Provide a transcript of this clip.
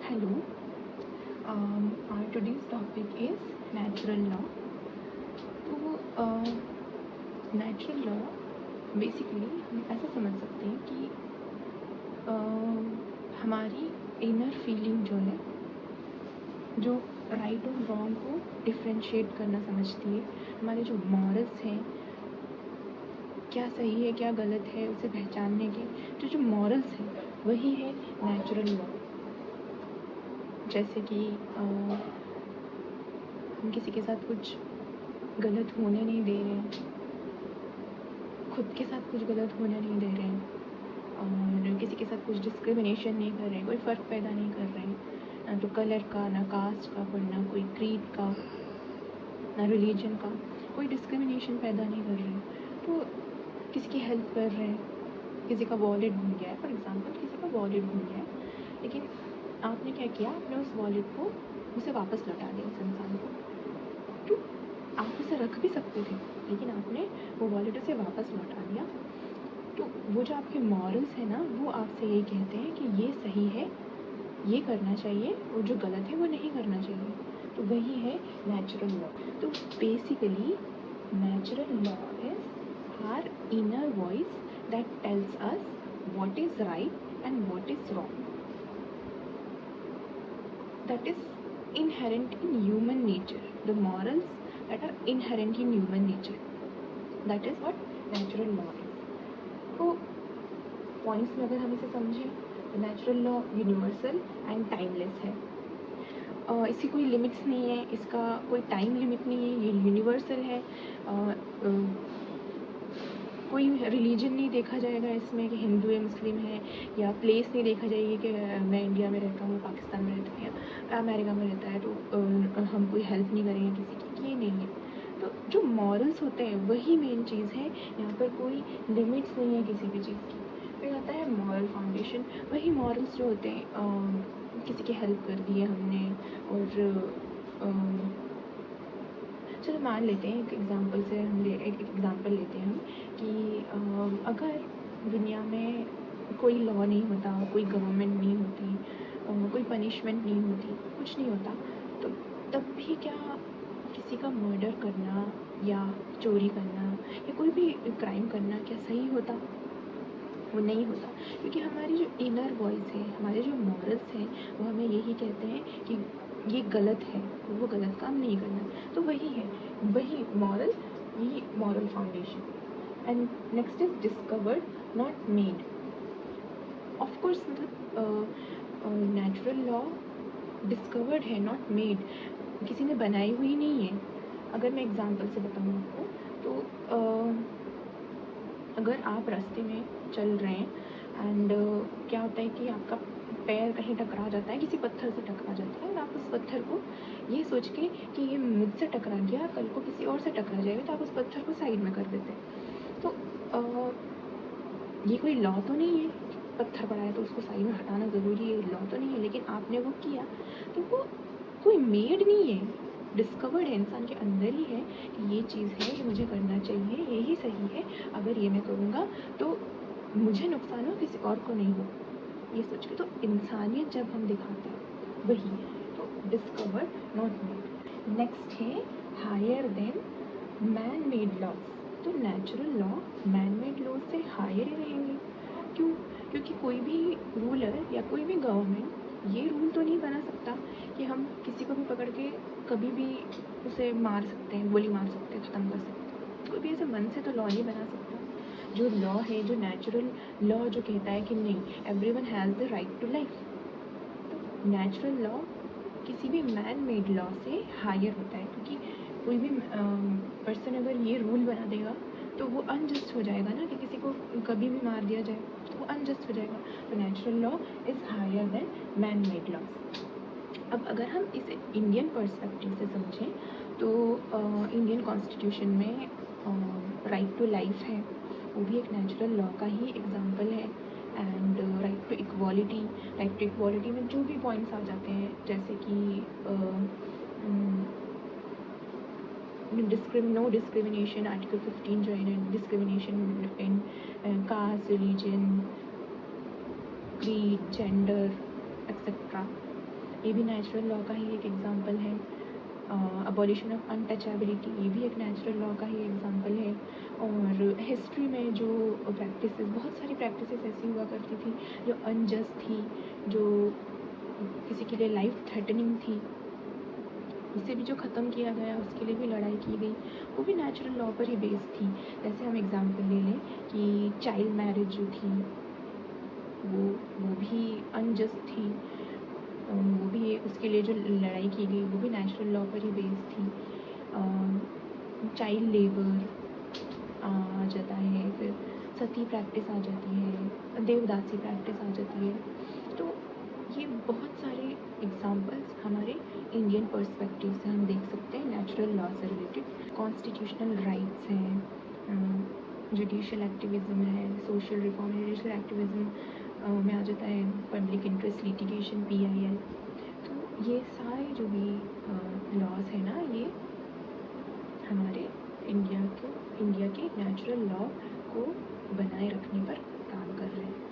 Hello, our today's topic is natural law. तो natural law basically हम ऐसा समझ सकते हैं कि हमारी इनर फीलिंग जो है, जो राइट और रॉन्ग को डिफ्रेंशिएट करना समझती है, हमारे जो मॉरल्स हैं, क्या सही है क्या गलत है उसे पहचानने के जो मॉरल्स हैं वही है नेचुरल लॉ। जैसे कि हम किसी के साथ कुछ गलत होने नहीं दे रहे हैं, खुद के साथ कुछ गलत होने नहीं दे रहे हैं, और किसी के साथ कुछ डिस्क्रिमिनेशन नहीं कर रहे हैं, कोई फ़र्क पैदा नहीं कर रहे हैं, ना तो कलर का, ना कास्ट का, पर ना कोई क्रीड का, ना रिलीजन का, कोई डिस्क्रिमिनेशन पैदा नहीं कर रहे हैं। तो किसी की हेल्प कर रहे हैं, किसी का वॉलेट भूल गया है, फॉर एग्जांपल किसी का वॉलेट भूल गया है, लेकिन आपने क्या किया, आपने उस वॉलेट को उसे वापस लौटा दिया उस इंसान को। तो आप उसे रख भी सकते थे, लेकिन आपने वो वॉलेट उसे वापस लौटा दिया। तो वो जो आपके मॉरल्स हैं ना, वो आपसे यही कहते हैं कि ये सही है, ये करना चाहिए, और जो गलत है वो नहीं करना चाहिए। तो वही है नेचुरल लॉ। तो basically natural law is our inner voice that tells us what is right and what is wrong. That is inherent in human nature. The morals that are inherent in human nature. That is what natural law is. तो points में अगर हम इसे समझें तो natural law universal and timeless है। इसकी कोई लिमिट्स नहीं है, इसका कोई टाइम लिमिट नहीं है, ये यूनिवर्सल है। कोई रिलीजन नहीं देखा जाएगा इसमें कि हिंदू है, मुस्लिम है, या प्लेस नहीं देखा जाएगी कि मैं इंडिया में रहता हूँ, पाकिस्तान में रहता हूँ, या अमेरिका में रहता है तो हम कोई हेल्प नहीं करेंगे किसी की, ये नहीं है। तो जो मॉरल्स होते हैं वही मेन चीज़ है, यहाँ पर कोई लिमिट्स नहीं है किसी भी चीज़ की। फिर आता है मॉरल फाउंडेशन। वही मॉरल्स जो होते हैं, किसी की हेल्प कर दी है हमने, और चलो मान लेते हैं एक एग्ज़ाम्पल से हम एक एग्ज़ाम्पल लेते हैं हम कि अगर दुनिया में कोई लॉ नहीं होता, कोई गवर्नमेंट नहीं होती, कोई पनिशमेंट नहीं होती, कुछ नहीं होता, तो तब भी क्या किसी का मर्डर करना या चोरी करना या कोई भी क्राइम करना क्या सही होता? वो नहीं होता, क्योंकि हमारी जो इनर वॉइस है, हमारे जो मॉरल्स हैं, वो हमें यही कहते हैं कि ये गलत है, वो गलत काम नहीं करना। तो वही है, वही मॉरल, यही moral foundation. And next is discovered not made. Of course मतलब नेचुरल लॉ डिस्कवर्ड है, नॉट मेड, किसी ने बनाई हुई नहीं है। अगर मैं एग्जांपल से बताऊँ आपको तो अगर आप रास्ते में चल रहे हैं एंड क्या होता है कि आपका पैर कहीं टकरा जाता है, किसी पत्थर से टकरा जाता है, और आप उस पत्थर को ये सोच के कि ये मुझसे टकरा गया, कल को किसी और से टकरा जाएगा, तो आप उस पत्थर को साइड में कर देते हैं। तो ये कोई लॉ तो नहीं है, पत्थर पड़ा है तो उसको साइड में हटाना ज़रूरी है, लॉ तो नहीं है, लेकिन आपने वो किया। तो वो कोई मेड नहीं है, डिस्कवर्ड है, इंसान के अंदर ही है कि ये चीज़ है, ये मुझे करना चाहिए, यही सही है, अगर ये मैं करूँगा तो मुझे नुकसान हो, किसी और को नहीं हो, ये सोच के। तो इंसानियत जब हम दिखाते हैं वही है, तो डिस्कवर्ड नॉट मेड। नेक्स्ट है higher than man made laws. तो natural law man made law से हायर ही रहेंगे। क्यों? क्योंकि कोई भी रूलर या कोई भी गवर्नमेंट ये रूल तो नहीं बना सकता कि हम किसी को भी पकड़ के कभी भी उसे मार सकते हैं, गोली मार सकते हैं, ख़त्म कर सकते हैं। कोई भी ऐसे मन से तो लॉ नहीं बना सकता। जो लॉ है, जो नेचुरल लॉ जो कहता है कि नहीं, everyone has the right to life, तो नेचुरल लॉ किसी भी मैन मेड लॉ से हायर होता है। क्योंकि कोई भी पर्सन अगर ये रूल बना देगा तो वो अनजस्ट हो जाएगा ना, कि किसी को कभी भी मार दिया जाए, तो वो अनजस्ट हो जाएगा। तो natural law is higher than man made laws. अब अगर हम इसे इंडियन पर्सपेक्टिव से समझें तो इंडियन कॉन्स्टिट्यूशन में राइट टू लाइफ है, वो भी एक नेचुरल लॉ का ही एग्जांपल है। एंड राइट टू इक्वालिटी में जो भी पॉइंट्स आ जाते हैं, जैसे कि नो डिस्क्रिमिनेशन, आर्टिकल 15 जो है, discrimination in caste, religion, creed, gender etcetera, ये भी नेचुरल लॉ का ही एक एग्जांपल है। अबॉलिशन ऑफ अनटचेबिलिटी, ये भी एक नेचुरल लॉ का ही एग्जांपल है। और हिस्ट्री में जो प्रैक्टिसेस, बहुत सारी प्रैक्टिसेस ऐसी हुआ करती थी जो अनजस्ट थी, जो किसी के लिए लाइफ थ्रेटनिंग थी, उसे भी जो ख़त्म किया गया, उसके लिए भी लड़ाई की गई, वो भी नेचुरल लॉ पर ही बेस्ड थी। जैसे हम एग्जांपल ले लें कि चाइल्ड मैरिज जो थी वो भी अनजस्ट थी, वो भी, उसके लिए जो लड़ाई की गई वो भी नेचुरल लॉ पर ही बेस्ड थी। चाइल्ड लेबर आ जाता है, फिर सती प्रैक्टिस आ जाती है, देवदासी प्रैक्टिस आ जाती है। तो ये बहुत सारे एग्जांपल्स हमारे इंडियन पर्सपेक्टिव से हम देख सकते हैं नेचुरल लॉ से रिलेटेड। कॉन्स्टिट्यूशनल राइट्स हैं, जुडिशल एक्टिविज़म है, सोशल रिफॉर्म, जुडिशल एक्टिविज़म में आ जाता है पब्लिक इंटरेस्ट लिटिगेशन, PIL। तो ये सारे जो भी लॉज है ना, ये हमारे इंडिया के नेचुरल लॉ को बनाए रखने पर काम कर रहे हैं।